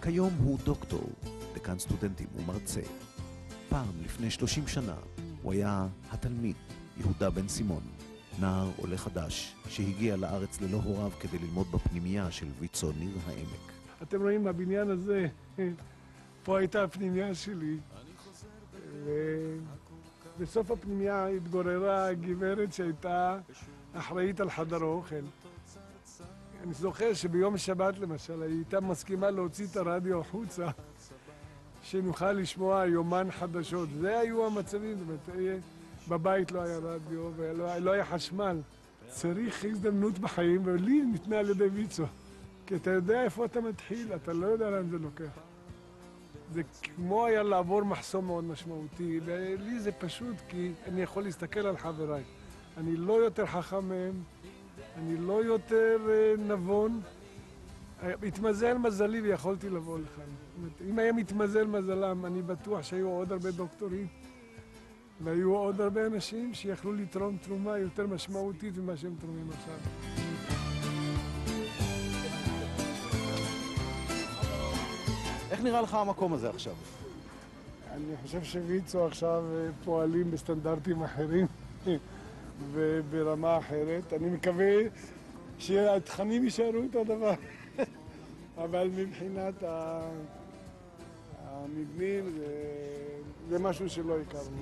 כיום הוא דוקטור, דקן סטודנטים ומרצה. פעם, לפני 30 שנה, הוא היה התלמיד יהודה בן סימון, נער עולה חדש שהגיע לארץ ללא הוריו כדי ללמוד בפנימייה של ויצו ניר העמק. אתם רואים בבניין הזה, פה הייתה הפנימייה שלי. בסוף הפנימייה התגוררה גברת שהייתה אחראית על חדר האוכל. אני זוכר שביום שבת למשל היא הייתה מסכימה להוציא את הרדיו החוצה שנוכל לשמוע יומן חדשות. זה היו המצבים, זאת אומרת, בבית לא היה רדיו ולא היה חשמל. צריך הזדמנות בחיים, ולי ניתנה על ידי ויצו. כי אתה יודע איפה אתה מתחיל, אתה לא יודע לאן זה לוקח. זה כמו היה לעבור מחסום מאוד משמעותי, ולי זה פשוט כי אני יכול להסתכל על חבריי. אני לא יותר חכם מהם, אני לא יותר נבון. התמזל מזלי ויכולתי לבוא לכאן. אם היה מתמזל מזלם, אני בטוח שהיו עוד הרבה דוקטורים, והיו עוד הרבה אנשים שיכלו לתרום תרומה יותר משמעותית ממה שהם תורמים עכשיו. איך נראה לך המקום הזה עכשיו? אני חושב שוויצו עכשיו פועלים בסטנדרטים אחרים וברמה אחרת. אני מקווה שהתכנים יישארו אותו דבר. אבל מבחינת המבנים זה משהו שלא הכרנו.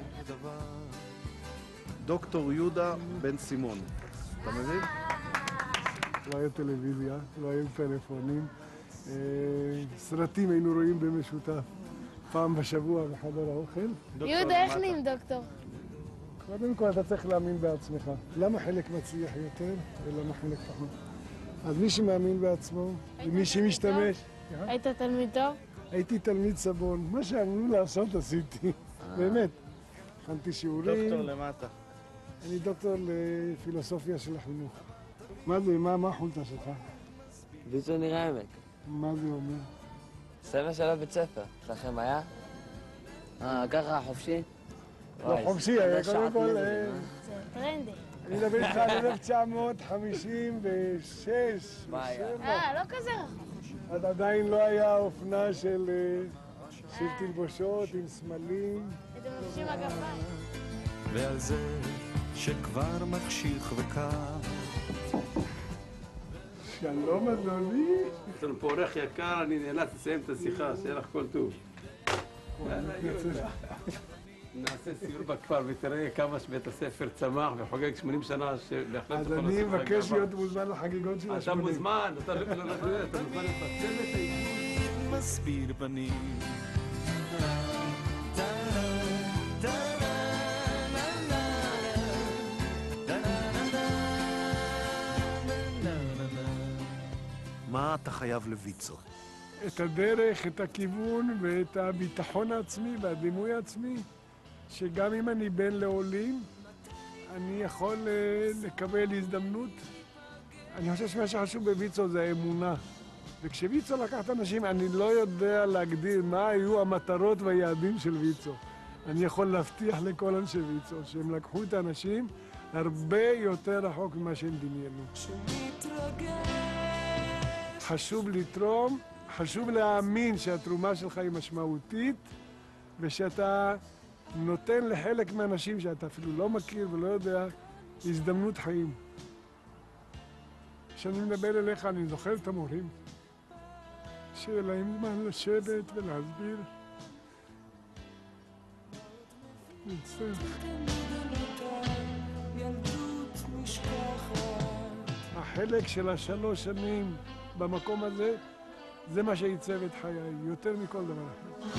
דוקטור יהודה בן סימון, אתה מבין? לא היה טלוויזיה, לא היו פלאפונים. סרטים היינו רואים במשותף פעם בשבוע בחדר האוכל. יהודה, איך נהיים דוקטור? קודם כל אתה צריך להאמין בעצמך. למה חלק מצליח יותר ולמה חלק פחות? אז מי שמאמין בעצמו ומי שמשתמש... היית תלמיד טוב? הייתי תלמיד סבון. מה שאמרו לעשות עשיתי. באמת. הכנתי שיעורים. דוקטור למטה. אני דוקטור לפילוסופיה של החינוך. מה זה? מה החולטה שלך? ויצו ניר העמק. מה זה אומר? סמל של הבית ספר. אצלכם היה? ככה חופשי? לא חופשי, היה קודם כל... זה טרנדי. אני מדבר איתך על 1956, מה היה? לא כזה רחוק. אז עדיין לא היה אופנה של תלבושות עם סמלים. הייתם לובשים אגפיים. ועל זה שכבר מחשיך וקר. שלום אדוני. יש לנו פה אורח יקר, אני נאלץ לסיים את השיחה, שיהיה לך כל טוב. נעשה סיור בכפר ותראה כמה שבית הספר צמח וחוגג 80 שנה שבהחלט... אז אני מבקש להיות מוזמן לחגיגות של אתה מוזמן, אתה מוזמן לפצל את האיגוד. מסביר פנים. מה אתה חייב לויצו? את הדרך, את הכיוון ואת הביטחון העצמי והדימוי העצמי, שגם אם אני בן לעולים, אני יכול לקבל הזדמנות. אני חושב שמה שחשוב בויצו זה האמונה. וכשוויצו לקח את אנשים, אני לא יודע להגדיר מה היו המטרות והיעדים של ויצו. אני יכול להבטיח לכל אנשי ויצו שהם לקחו את האנשים הרבה יותר רחוק ממה שהם דמיינו. חשוב לתרום, חשוב להאמין שהתרומה שלך היא משמעותית ושאתה נותן לחלק מהאנשים שאתה אפילו לא מכיר ולא יודע הזדמנות חיים. כשאני מדבר אליך אני זוכר את המורים שיהיה להם זמן לשבת ולהסביר. מצטער. החלק של 3 שנים במקום הזה, זה מה שעיצב את חיי, יותר מכל דבר אחר.